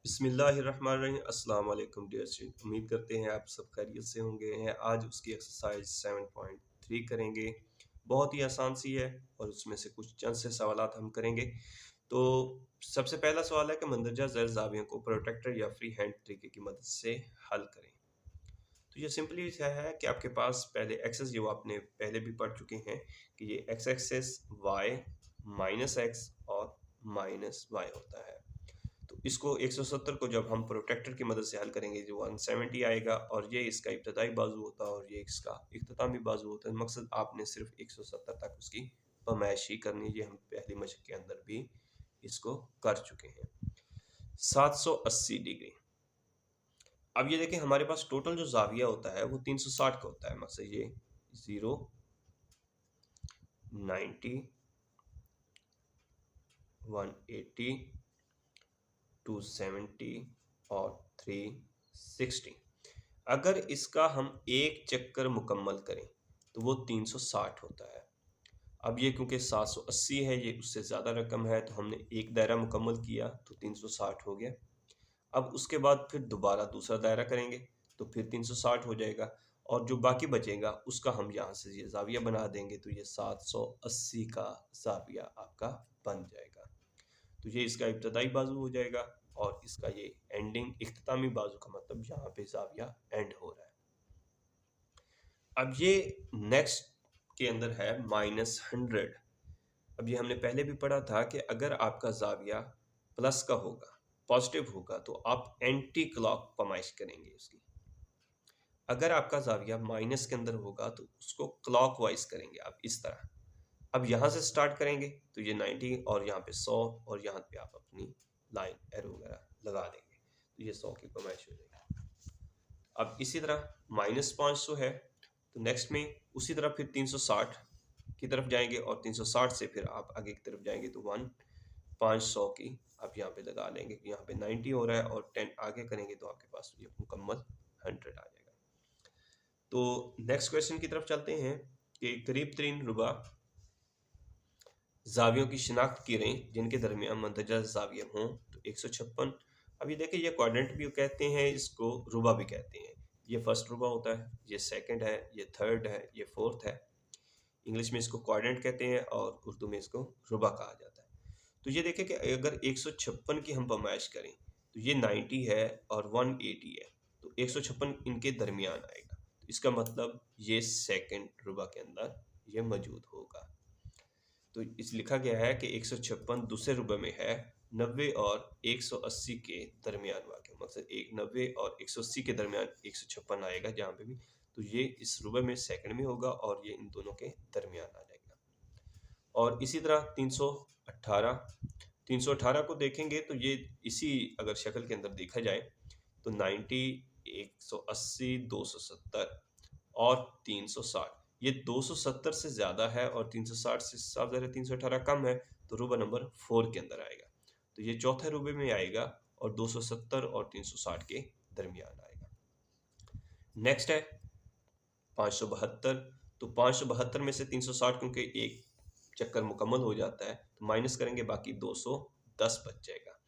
बिस्मिल्लाहिर्रहमानिर्रहीम। अस्सलाम वालेकुम डियर स्टूडेंट, उम्मीद करते हैं आप सब खैरियत से होंगे हैं। आज उसकी एक्सरसाइज 7.3 करेंगे। बहुत ही आसान सी है और उसमें से कुछ चंद से सवालात हम करेंगे। तो सबसे पहला सवाल है कि मंदरजा ज़र ज़ावियों को प्रोटेक्टर या फ्री हैंड तरीके की मदद से हल करें। तो ये सिंपली है कि आपके पास पहले एक्सेस जो आपने पहले भी पढ़ चुके हैं कि ये X axis Y minus X और माइनस वाई होता है। तो इसको 170 को जब हम प्रोटेक्टर की मदद से हल करेंगे जो 170 आएगा और ये इसका इब्तदाई बाजू होता है और ये इसका इख्तितामी बाजू होता है। मकसद आपने सिर्फ 170 तक उसकी पैमाइशी करनी है। ये हम पहली मशक के अंदर भी इसको कर चुके हैं। 780 डिग्री। अब ये देखें हमारे पास टोटल जो जाविया होता है वो 360 का होता है। मकसद ये 0, 90, 180, 270 और 360। अगर इसका हम एक चक्कर मुकम्मल करें तो वो 360 होता है। अब ये क्योंकि 780 है, ये उससे ज़्यादा रकम है, तो हमने एक दायरा मुकम्मल किया तो 360 हो गया। अब उसके बाद फिर दोबारा दूसरा दायरा करेंगे तो फिर 360 हो जाएगा और जो बाकी बचेगा उसका हम यहाँ से ये जाविया बना देंगे तो ये 780 का जाविया आपका बन जाएगा। तो ये इसका इब्तदाई बाजू हो जाएगा और इसका ये एंडिंग इख्तितामी बाजू का मतलब यहाँ पे जाविया एंड हो रहा है। अब ये नेक्स्ट के अंदर है -100। अब ये हमने पहले भी पढ़ा था कि अगर आपका जाविया प्लस का होगा, पॉजिटिव होगा, तो आप एंटी क्लॉक पैमाइश करेंगे उसकी। अगर आपका जाविया माइनस के अंदर होगा तो उसको क्लॉक वाइज करेंगे आप इस तरह। अब यहाँ से स्टार्ट करेंगे तो ये 90 और यहाँ पे 100 और यहाँ पे आप अपनी लाइन एरो वगैरह लगा देंगे तो ये 100 की पैमाइश हो जाएगी। अब इसी तरह -500 है तो नेक्स्ट में उसी तरह फिर 360 की तरफ जाएंगे और 360 से फिर आप आगे की तरफ जाएंगे तो 500 की आप यहाँ पे लगा लेंगे। यहाँ पे 90 हो रहा है और 10 आगे करेंगे तो आपके पास ये मुकम्मल 100 आ जाएगा। तो नेक्स्ट क्वेश्चन की तरफ चलते हैं कि करीब तरीन रुबा जावियों की शिनाख्त करें जिनके दरमियान मंदरजा जाविया हों तो 156। अब ये देखिए ये क्वाड्रेंट भी कहते हैं, इसको रुबा भी कहते हैं। ये फर्स्ट रुबा होता है, ये सेकंड है, ये थर्ड है, ये फोर्थ है। इंग्लिश में इसको क्वाड्रेंट कहते हैं और उर्दू में इसको रुबा कहा जाता है। तो ये देखें कि अगर 156 की हम पैमाइश करें तो ये 90 है और 180 है तो 156 इनके दरमियान आएगा। तो इसका मतलब ये सेकंड रुबा के अंदर ये मौजूद होगा। तो इस लिखा गया है कि 156 दूसरे रुबे में है 90 और 180 के दरमियान वाक़। मकसद 90 और 180 के दरमियान 156 आएगा जहाँ पे भी, तो ये इस रुबे में सेकंड में होगा और ये इन दोनों के दरमियान आ जाएगा। और इसी तरह 318 को देखेंगे तो ये इसी अगर शक्ल के अंदर देखा जाए तो 90, 180, 270 और 360। ये 270 से ज़्यादा है और 360 से साफ ज़ाहिर है 318 कम है तो रुबा नंबर 4 के अंदर आएगा। तो ये चौथे रुबे में आएगा और 270 और 360 के दरमियान आएगा। नेक्स्ट है 572। तो 572 में से 360 क्योंकि एक चक्कर मुकम्मल हो जाता है तो माइनस करेंगे, बाकी 210 बच जाएगा।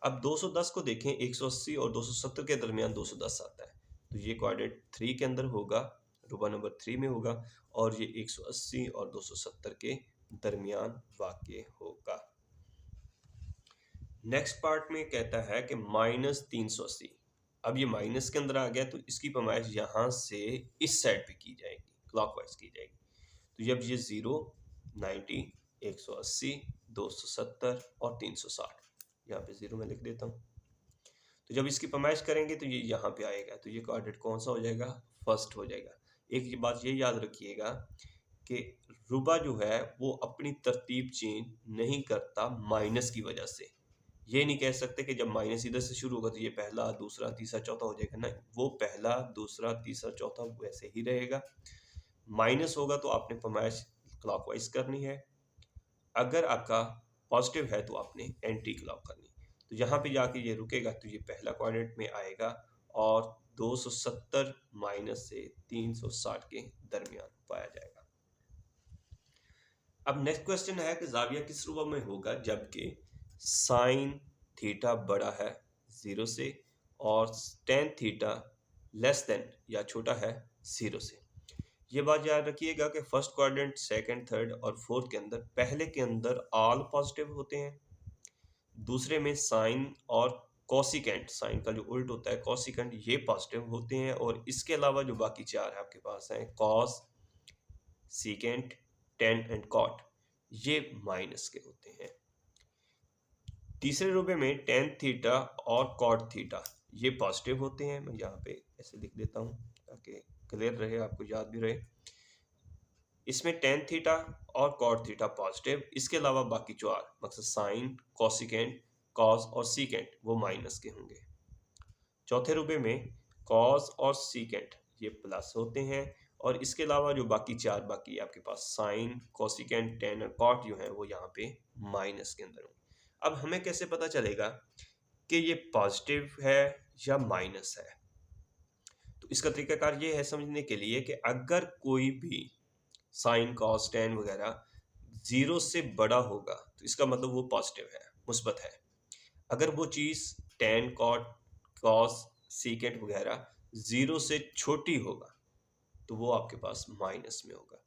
अब 210 को देखें, 180 और 270 के दरमियान 210 आता है तो ये क्वाड्रेंट 3 के अंदर होगा, रुबा नंबर 3 में होगा और ये 180 और 270 के दरमियान वाक़ होगा। नेक्स्ट पार्ट में कहता है कि -380। अब ये माइनस के अंदर आ गया तो इसकी पैमाइश यहाँ से इस साइड पे की जाएगी, क्लॉकवाइज की जाएगी। तो जब ये 0, 90, 180, 270 और 360, यहाँ पे 0 में लिख देता हूँ। तो जब इसकी पैमाइश करेंगे तो ये यहाँ पे आएगा तो ये क्वाड्रेंट कौन सा हो जाएगा, फर्स्ट हो जाएगा। एक बात ये याद रखिएगा कि रुबा जो है वो अपनी तरतीब चेंज नहीं करता माइनस की वजह से। ये नहीं कह सकते कि जब माइनस इधर से शुरू होगा तो ये पहला, दूसरा, तीसरा, चौथा हो जाएगा, नहीं, वो पहला, दूसरा, तीसरा, चौथा वैसे ही रहेगा। माइनस होगा तो आपने पैमाइश क्लॉकवाइज करनी है, अगर आपका पॉजिटिव है तो आपने एंटी क्लॉक करनी है। तो यहाँ पे जाके ये रुकेगा तो ये पहला क्वाड्रेंट में आएगा और 270 माइनस से 360 के दरमियान पाया जाएगा। अब नेक्स्ट क्वेश्चन है कि जाविया किस रुबा में होगा जबकि साइन थीटा बड़ा है 0 से और टेन थीटा लेस देन या छोटा है 0 से। ये बात याद रखिएगा कि फर्स्ट क्वाड्रेंट, सेकंड, थर्ड और फोर्थ के अंदर पहले के अंदर ऑल पॉजिटिव होते हैं, दूसरे में साइन और कोसिकेंट, साइन का जो उल्ट होता है कोसिकेंट, ये पॉजिटिव होते हैं, और इसके अलावा जो बाकी चार आपके पास हैं cos, secant, tan and cot, ये माइनस के होते हैं। तीसरे रुपए में टेन थीटा और कॉट थीटा ये पॉजिटिव होते हैं। मैं यहाँ पे ऐसे लिख देता हूँ ताकि क्लियर रहे, आपको याद भी रहे। इसमें टेन थीटा और कॉट थीटा पॉजिटिव, इसके अलावा बाकी चार मतलब साइन, कोसिकेंट, कॉस और सीकेंट वो माइनस के होंगे। चौथे रुपए में कॉस और सीकेंट ये प्लस होते हैं, और इसके अलावा जो बाकी चार बाकी आपके पास साइन, कोसिकेंट, टेन और कॉट जो है वो यहाँ पे माइनस के अंदर होंगे। अब हमें कैसे पता चलेगा कि ये पॉजिटिव है या माइनस है? तो इसका तरीकाकार ये है समझने के लिए कि अगर कोई भी साइन, कॉस, टेन वगैरह 0 से बड़ा होगा तो इसका मतलब वो पॉजिटिव है, मुस्बत है। अगर वो चीज़ टेन, कॉट, कॉस, सीकेंट वगैरह 0 से छोटी होगा तो वो आपके पास माइनस में होगा।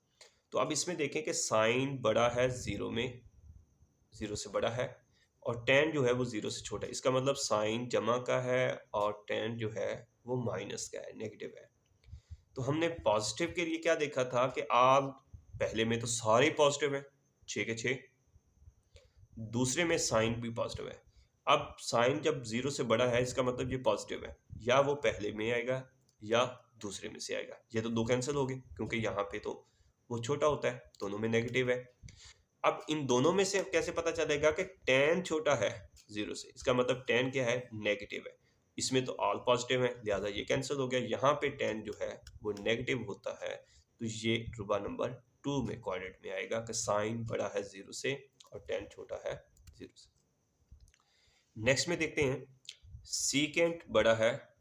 तो अब इसमें देखें कि साइन बड़ा है 0 में, 0 से बड़ा है, और टेन जो है वो 0 से छोटा है। इसका मतलब साइन जमा का है और टेन जो है वो माइनस का है, नेगेटिव है। तो हमने पॉजिटिव के लिए क्या देखा था कि आप पहले में तो सारे पॉजिटिव है, 6 के 6, दूसरे में साइन भी पॉजिटिव है। अब साइन जब 0 से बड़ा है इसका मतलब ये पॉजिटिव है, या वो पहले में आएगा या दूसरे में से आएगा। ये तो दो कैंसिल हो गए क्योंकि यहाँ पे तो वो छोटा होता है, दोनों में नेगेटिव है। अब इन दोनों में से कैसे पता चलेगा कि टेन छोटा है 0 से? इसका मतलब टेन क्या है? नेगेटिव है। इसमें तो ऑल पॉजिटिव है, लिहाजा ये कैंसिल हो गया। यहाँ पे टेन जो है वो नेगेटिव होता है, तो ये रुबा नंबर 2 में क्वाड्रेंट में आएगा कि साइन बड़ा है 0 से और टेन छोटा है 0 से। नेक्स्ट में देखते हैं, सीकेंट बड़ा है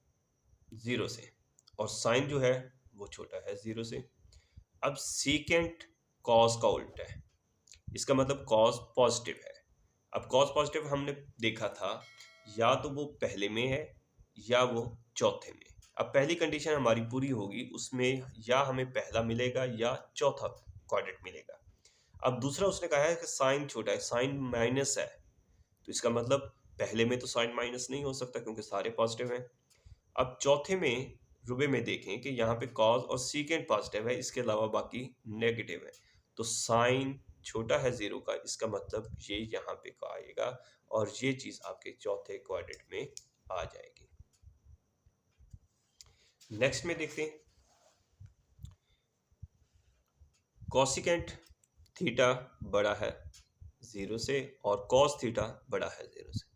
0 से और साइन जो है वो छोटा है 0 से। अब सीकेंट कॉस का उल्टा है, इसका मतलब कॉस पॉजिटिव है। अब कॉस पॉजिटिव हमने देखा था या तो वो पहले में है या वो चौथे में। अब पहली कंडीशन हमारी पूरी होगी, उसमें या हमें पहला मिलेगा या चौथा क्वाड्रेंट मिलेगा। अब दूसरा उसने कहा है कि साइन छोटा है, साइन माइनस है, तो इसका मतलब पहले में तो साइन माइनस नहीं हो सकता क्योंकि सारे पॉजिटिव हैं। अब चौथे में रुबे में देखें कि यहाँ पे कॉस और सीकेंट पॉजिटिव है, इसके अलावा बाकी नेगेटिव है, तो साइन छोटा है 0 का, इसका मतलब ये यहाँ पे का आएगा और ये चीज आपके चौथे क्वाड्रेंट में आ जाएगी। नेक्स्ट में देखते हैं, कोसिकेंट थीटा बड़ा है 0 से और कॉस थीटा बड़ा है 0 से।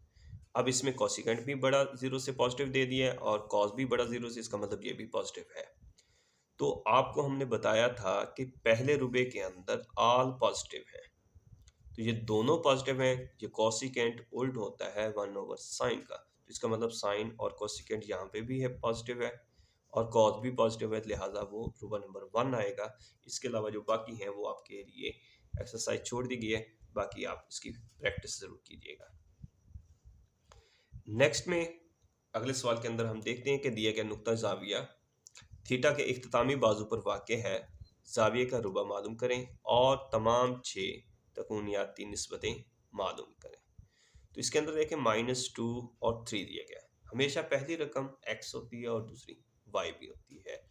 अब इसमें कोसिकेंट भी बड़ा 0 से पॉजिटिव दे दिया है और कॉस भी बड़ा 0 से, इसका मतलब ये भी पॉजिटिव है। तो आपको हमने बताया था कि पहले रुबे के अंदर ऑल पॉजिटिव है, तो ये दोनों पॉजिटिव हैं। ये कोसिकेंट उल्ट होता है 1/sin का, तो इसका मतलब साइन और कोसिकेंट यहाँ पे भी है पॉजिटिव है और कॉस भी पॉजिटिव है, लिहाजा वो रुबा नंबर 1 आएगा। इसके अलावा जो बाकी हैं वो आपके लिए एक्सरसाइज छोड़ दी गई है, बाकी आप इसकी प्रैक्टिस जरूर कीजिएगा। नेक्स्ट में अगले सवाल के अंदर हम देखते हैं कि दिया गया नुक्ता जाविया थीटा के इख्तितामी बाजू पर वाक़ है, जाविये का रुबा मालूम करें और तमाम 6 तकूनियाती निस्बतें मालूम करें। तो इसके अंदर देखें -2 और 3 दिया गया है। हमेशा पहली रकम x होती है और दूसरी y भी होती है।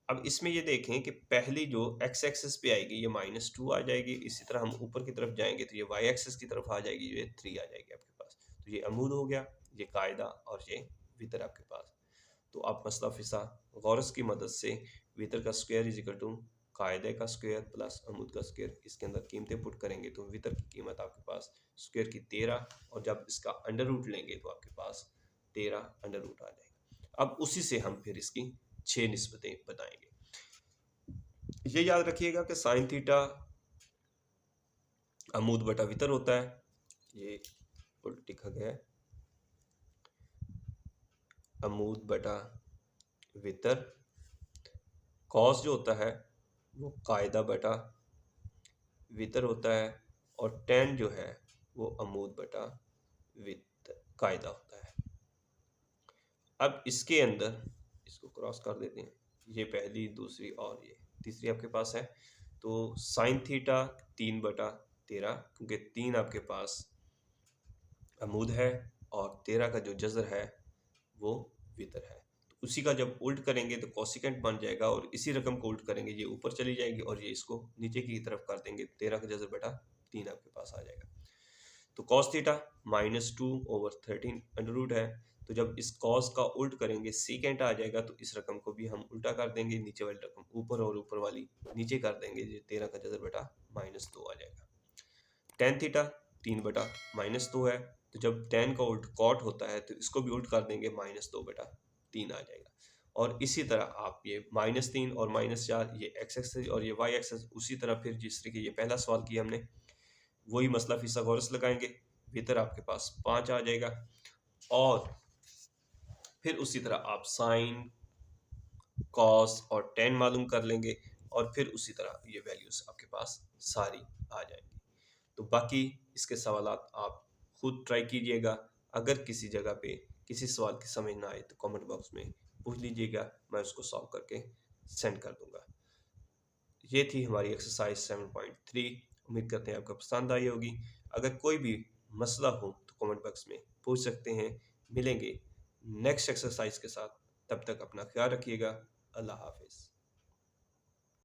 अब इसमें ये देखें कि पहली जो x एक्सिस पे आएगी ये -2 आ जाएगी, इसी तरह हम ऊपर की तरफ जाएंगे तो ये y एक्सिस की तरफ आ जाएगी, ये 3 आ जाएगी आपके पास। तो ये अमूद हो गया, ये कायदा और ये वितर आपके पास। तो आप मसला फिसा गौरस की मदद से वितर का स्क्वायर इज इक्वल टू कायदे का स्क्वायर प्लस अमूद का स्क्वायर, इसके अंदर कीमतें पुट करेंगे तो वितर की कीमत आपके पास स्क्वायर की 13, और जब इसका अंडर रूट लेंगे तो आपके पास 13 अंडर रूट आ जाएगा। अब उसी से हम फिर इसकी 6 निस्बतें बताएंगे। ये याद रखिएगा कि साइन थीटा अमूद बटा वितर होता है, ये उल्ट लिखा गया है, अमूद बटा वितर। कॉस जो होता है वो कायदा बटा वितर होता है, और टेन जो है वो अमूद बटा वितर कायदा होता है। अब इसके अंदर इसको क्रॉस कर देते हैं, ये पहली, दूसरी और ये तीसरी आपके पास है। तो साइन थीटा 3/13, क्योंकि 3 आपके पास अमूद है और 13 का जो जज़र है वो वितर है। तो उसी का जब उल्ट करेंगे तो कोसिकेंट बन जाएगा, और इसी रकम को उल्ट करेंगे ये ऊपर चली जाएगी और ये इसको नीचे की तरफ कर देंगे, 13 का जज़र बटा 3 आपके पास आ जाएगा। तो कॉस थीटा -2/13 अंडर रूट है। तो जब इस कॉस का उल्ट करेंगे सीकेंट आ जाएगा, तो इस रकम को भी हम उल्टा कर देंगे, नीचे वाली रकम ऊपर और ऊपर वाली नीचे कर देंगे, ये 13 का जज़र बटा -2 आ जाएगा। टेन थीटा 3/-2 है, तो जब टेन का उल्ट कॉट होता है तो इसको भी उल्ट कर देंगे, -2/3 आ जाएगा। और इसी तरह आप ये -3 और -4, ये एक्स एक्सेस और ये वाई एक्सेस, उसी तरह फिर जिस तरीके ये पहला सवाल किया हमने वही मसला फिसागोरस लगाएंगे, भीतर आपके पास 5 आ जाएगा। और फिर उसी तरह आप साइन, कॉस और टेन मालूम कर लेंगे, और फिर उसी तरह ये वैल्यूज आपके पास सारी आ जाएंगी। तो बाकी इसके सवालात आप खुद ट्राई कीजिएगा। अगर किसी जगह पे किसी सवाल की समझ ना आए तो कमेंट बॉक्स में पूछ लीजिएगा, मैं उसको सॉल्व करके सेंड कर दूंगा। ये थी हमारी एक्सरसाइज 7.3। उम्मीद करते हैं आपको पसंद आई होगी। अगर कोई भी मसला हो तो कमेंट बॉक्स में पूछ सकते हैं। मिलेंगे नेक्स्ट एक्सरसाइज के साथ, तब तक अपना ख्याल रखिएगा। अल्लाह हाफिज़।